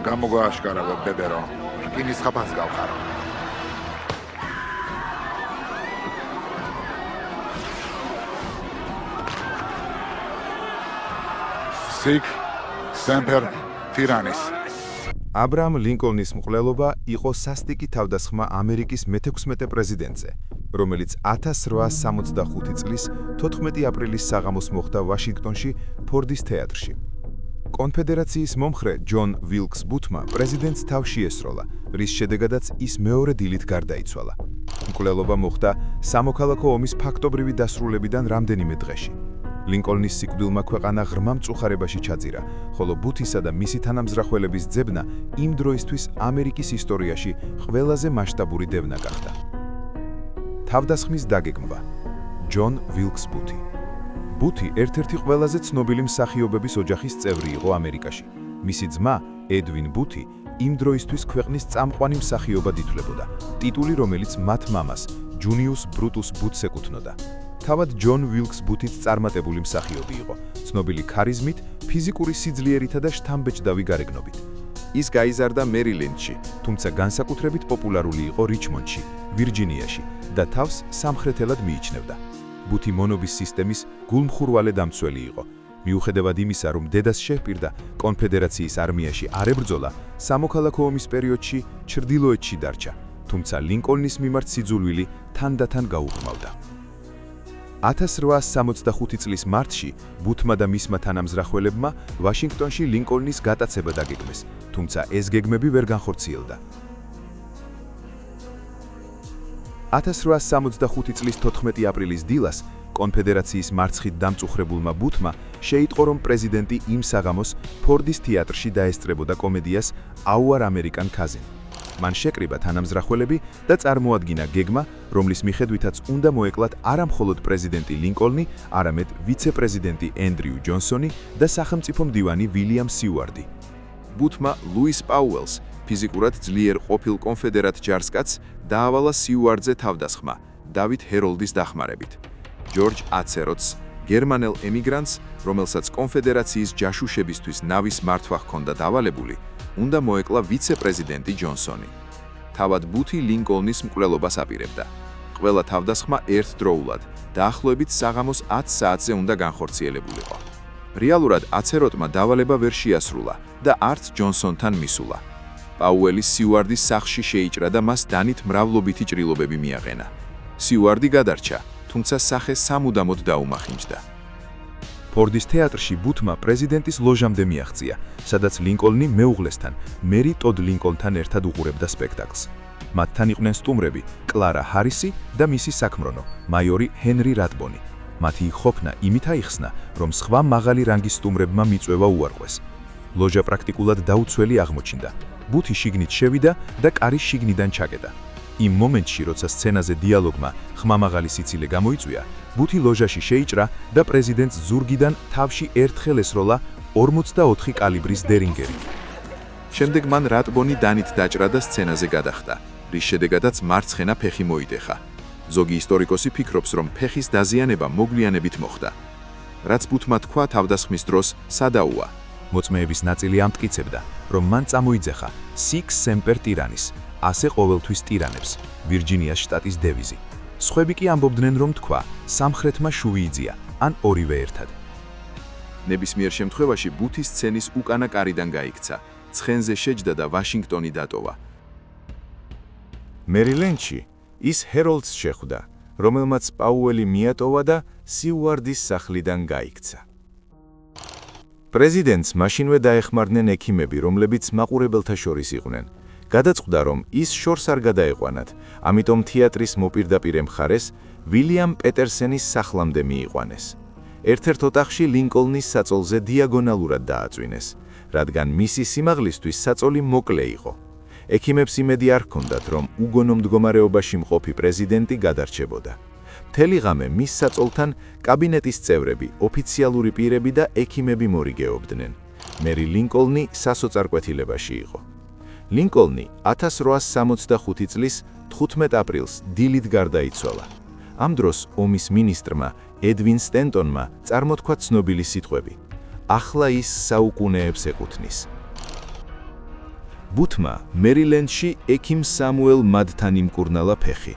გამოგვააშკარავებ ბებერო, რკინის ხაფას გავხარო. სიკ სემპერ ტირანის. აბრაამ ლინკოლნის მკვლელობა იყო სასტიკი თავდასხმა ამერიკის მე-16 პრეზიდენტზე, რომელიც 1865 წლის 14 აპრილის საღამოს მოხდა ვაშინგტონში ფორდის თეატრში. კონფედერაციის მომხრე ჯონ ვილკს ბუთმა პრეზიდენტს თავში ესროლა, რის შედეგადაც ის მეორე დილით გარდაიცვალა. მკვლელობა მოხდა სამოქალაქო ომის ფაქტობრივი დასრულებიდან რამდენიმე დღეში. ლინკოლნის სიკვდილმა ქვეყანა ღრმა მწუხარებაში ჩაძირა, ხოლო ბუთისა და მისი თანამზრახველების ძებნა იმ დროისთვის ამერიკის ისტორიაში ყველაზე მასშტაბური დევნა გახდა. თავდასხმის დაგეგმვა. ჯონ ვილკს ბუთი. ბუთი ერთ-ერთი ყველაზე ცნობილი მსახიობების ოჯახის წევრი იყო ამერიკაში. მისი ძმა, ედვინ ბუთი, იმ დროისთვის ქვეყნის წამყვანი მსახიობად ითვლებოდა, ტიტული რომელიც მათ მამას, ჯუნიუს ბრუტუს ბუთს ეკუთვნოდა. თავად ჯონ ვილკს ბუთიც წარმატებული მსახიობი იყო, ცნობილი ქარიზმით, ფიზიკური სიძლიერითა და შთამბეჭდავი გარეგნობით. ის გაიზარდა მერილენდში, თუმცა განსაკუთრებით პოპულარული იყო რიჩმონდში, ვირჯინიაში და თავს სამხრეთელად მიიჩნევდა. ბუთი მონობის სისტემის გულმხურვალე დამცველი იყო. მიუხედავად იმისა, რომ დედას შეჰპირდა კონფედერაციის არმიაში არ ებრძოლა, სამოქალაქო ომის პერიოდში ჩრდილოეთში დარჩა, თუმცა ლინკოლნის მიმართ სიძულვილი თანდათან გაუღრმავდა. 1865 წლის მარტში ბუთმა და მისმა თანამზრახველებმა ვაშინგტონში ლინკოლნის გატაცება დაგეგმეს, თუმცა ეს გეგმები ვერ განხორციელდა. 1865 წლის 14 აპრილის დილას კონფედერაციის მარცხით დამწუხრებულმა ბუთმა შეიტყო, რომ პრეზიდენტი იმ საღამოს ფორდის თეატრში დაესწრებოდა კომედიას Our American Cousin. მან შეკრიბა თანამზრახველები და წარმოადგინა გეგმა, რომლის მიხედვითაც უნდა მოეკლათ არა მხოლოდ პრეზიდენტი ლინკოლნი, არამედ ვიცე-პრეზიდენტი ენდრიუ ჯონსონი და სახელმწიფო მდივანი ვილიამ სიუარდი. ბუთმა ლუის პაუელს, ფიზიკურად ძლიერ ყოფილ კონფედერატ ჯარსკაცს, დაავალა სიუარდზე თავდასხმა, დავით ჰეროლდის დახმარებით. ჯორჯ აცეროტს, გერმანელ ემიგრანტს, რომელსაც კონფედერაციის ჯაშუშებისთვის ნავის მართვა ჰქონდა დავალებული, უნდა მოეკლა ვიცე-პრეზიდენტი ჯონსონი. თავად ბუთი ლინკოლნის მკვლელობას აპირებდა. ყველა თავდასხმა ერთდროულად, დაახლოებით საღამოს 10 საათზე უნდა განხორციელებულიყო. რეალურად აცეროტმა დავალება ვერ შეასრულა და არც ჯონსონთან მისულა. პაუელის სიუარდის სახლში შეიჭრა და მას დანით მრავლობითი ჭრილობები მიაყენა. სიუარდი გადარჩა, თუმცა სახე სამუდამოდ დაუმახინჯდა. ფორდის თეატრში ბუთმა პრეზიდენტის ლოჟამდე მიაღწია, სადაც ლინკოლნი მეუღლესთან, მერი ტოდ ლინკოლნთან ერთად უყურებდა სპექტაკლს. მათთან იყვნენ სტუმრები კლარა ჰარისი და მისი საქმრონო, მაიორი ჰენრი რატბონი. მათი ყოფნა იმით აიხსნა, რომ სხვა მაღალი რანგის სტუმრებმა მიწვევა უარყვეს. ლოჟა პრაქტიკულად დაუცველი აღმოჩნდა. ბუთი შიგნით შევიდა და კარი შიგნიდან ჩაკეტა. იმ მომენტში, როცა სცენაზე დიალოგმა ხმამაღალი სიცილე გამოიწვია, ბუთი ლოჟაში შეიჭრა და პრეზიდენტს ზურგიდან თავში ერთხელ ესროლა 44 კალიბრის დერინგერი. შემდეგ მან რატბონი დანით დაჭრა და სცენაზე გადახტა, რის შედეგადაც მარცხენა ფეხი მოიდეხა. ზოგი ისტორიკოსი ფიქრობს, რომ ფეხის დაზიანება მოგვიანებით მოხდა. რაც ბუთმა თქვა თავდასხმის დროს, სადაუა. მოწმეების ნაწილი ამტკიცებდა, რომ მან წამოიძახა Sic Semper Tyrannis, ასე ყოველთვის ტირანებს, ვირჯინიას შტატის დევიზი. სხვები კი ამბობდნენ, რომ თქვა, სამხრეთმა შუვი იძლია, ან ორივე ერთად. ნებისმიერ შემთხვევაში ბუთის სცენის უკანა კარიდან გაიქცა, ცხენზე შეჯდა და ვაშინგტონი დატოვა. მერილენდში ის ჰეროლდს შეხვდა, რომელმაც პაუელი მიატოვა და სიუარდის სახლიდან გაიქცა. პრეზიდენტს მაშინვე დაეხმარნენ ექიმები, რომლებიც მაყურებელთა შორის იყვნენ. გადაწყვიტა, რომ ის შორს არ გადაეყვანათ, ამიტომ თეატრის მოპირდაპირე მხარეს ვილიამ პეტერსენის სახლამდე მიიყვანეს. ერთ-ერთ ოთახში ლინკოლნის საწოლზე დიაგონალურად დააწვინეს, რადგან მისი სიმაღლისთვის საწოლი მოკლე იყო. ექიმებს იმედი არ ჰქონდათ, რომ უგონო მდგომარეობაში მყოფი პრეზიდენტი გადარჩებოდა. მთელი ღამე მის საწოლთან კაბინეტის წევრები, ოფიციალური პირები და ექიმები მორიგეობდნენ. მერი ლინკოლნი სასოწარკვეთილებაში იყო. ლინკოლნი 1865 წლის 15 აპრილს დილით გარდაიცვალა. ამ დროს ომის მინისტრმა ედვინ სტენტონმა წარმოთქვა ცნობილი სიტყვები: ახლა ის საუკუნეებს ეკუთვნის. ბუთმა მერილენდში ექიმ სამუელ მადთან იმკურნალა ფეხი.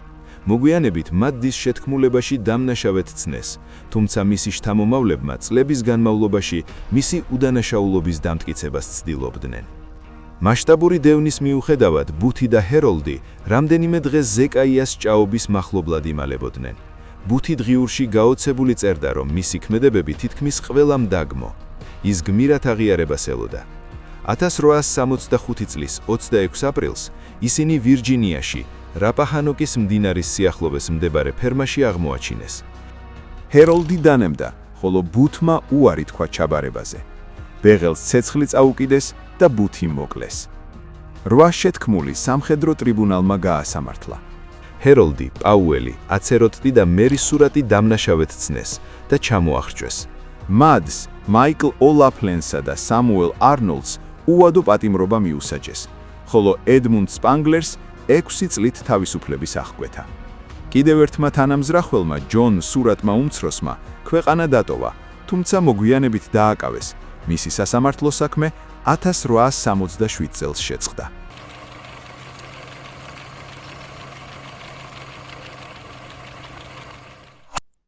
მოგვიანებით მათ დის შეთქმულებაში დამნაშავედ ცნეს, თუმცა მისი შთამომავლებმა წლების განმავლობაში მისი უდანაშაულობის დამტკიცებას ცდილობდნენ. მასშტაბური დევნის მიუხედავად ბუთი და ჰეროლდი რამდენიმე დღეს ზეკაიას ჭაობის მახლობლად იმალებოდნენ. ბუთი დღიურში გაოცებული წერდა, რომ მისი ქმედებები თითქმის ყველამ დაგმო. ის გმირად აღიარებას ელოდა. 1865 წლის 26 აპრილს ისინი ვირჯინიაში, რაპაჰანოკის მდინარის სიახლოვეს მდებარე ფერმაში აღმოაჩინეს. ჰეროლდი დანემდა, ხოლო ბუთმა უარი თქვა ჩაბარებაზე. ბეღელს ცეცხლი წაუკიდეს და ბუთი მოკლეს. 8 შეთქმული სამხედრო ტრიბუნალმა გაასამართლა. ჰეროლდი, პაუელი, აცეროტი და მერის სურატი დამნაშავედ ცნეს და ჩამოახრჩვეს. მადს, მაიკლ ოლაფლენსა და სამუელ არნოლდს უვადო პატიმრობა მიუსაჯეს, ხოლო ედმუნდ სპანგლერს 6 წლით თავისუფლების აღკვეთა. კიდევ ერთმა თანამზრახველმა, ჯონ სურატმა უმცროსმა, ქვეყანა დატოვა, თუმცა მოგვიანებით დააკავეს. მისი სასამართლო საქმე 1867 წელს შეწყდა.